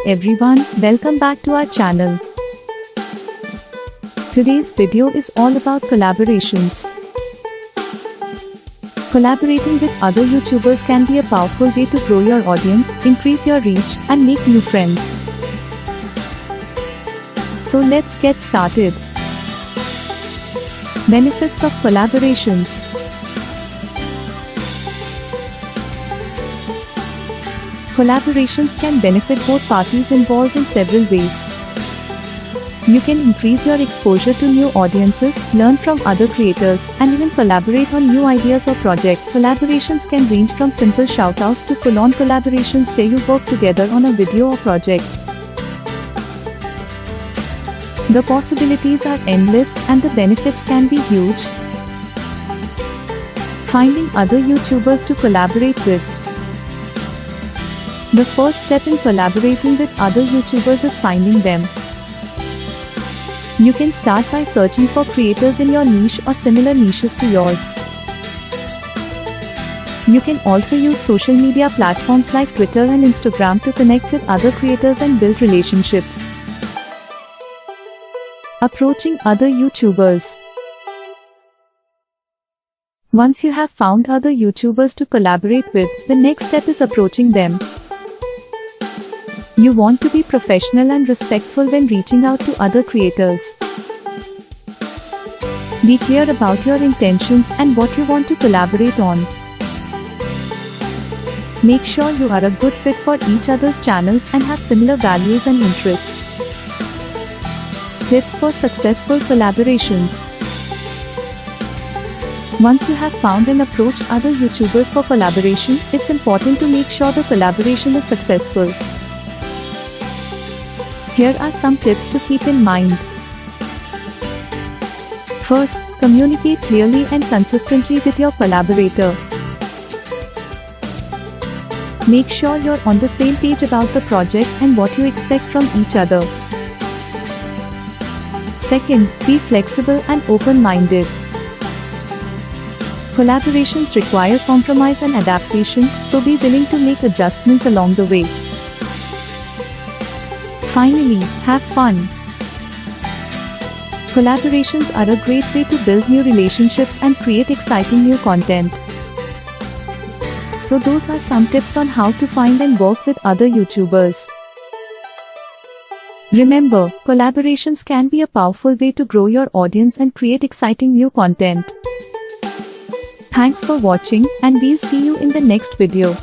everyone, welcome back to our channel. Today's video is all about collaborations. Collaborating with other YouTubers can be a powerful way to grow your audience, increase your reach, and make new friends. So let's get started. Benefits of collaborations. Collaborations can benefit both parties involved in several ways. You can increase your exposure to new audiences, learn from other creators, and even collaborate on new ideas or projects. Collaborations can range from simple shoutouts to full-on collaborations where you work together on a video or project. The possibilities are endless and the benefits can be huge. Finding other YouTubers to collaborate with. The first step in collaborating with other YouTubers is finding them. You can start by searching for creators in your niche or similar niches to yours. You can also use social media platforms like Twitter and Instagram to connect with other creators and build relationships. Approaching other YouTubers. Once you have found other YouTubers to collaborate with, the next step is approaching them. You want to be professional and respectful when reaching out to other creators. Be clear about your intentions and what you want to collaborate on. Make sure you are a good fit for each other's channels and have similar values and interests. Tips for successful collaborations. Once you have found and approached other YouTubers for collaboration, it's important to make sure the collaboration is successful. Here are some tips to keep in mind. First, communicate clearly and consistently with your collaborator. Make sure you're on the same page about the project and what you expect from each other. Second, be flexible and open-minded. Collaborations require compromise and adaptation, so be willing to make adjustments along the way. Finally, have fun. Collaborations are a great way to build new relationships and create exciting new content. So those are some tips on how to find and work with other YouTubers. Remember, collaborations can be a powerful way to grow your audience and create exciting new content. Thanks for watching, and we'll see you in the next video.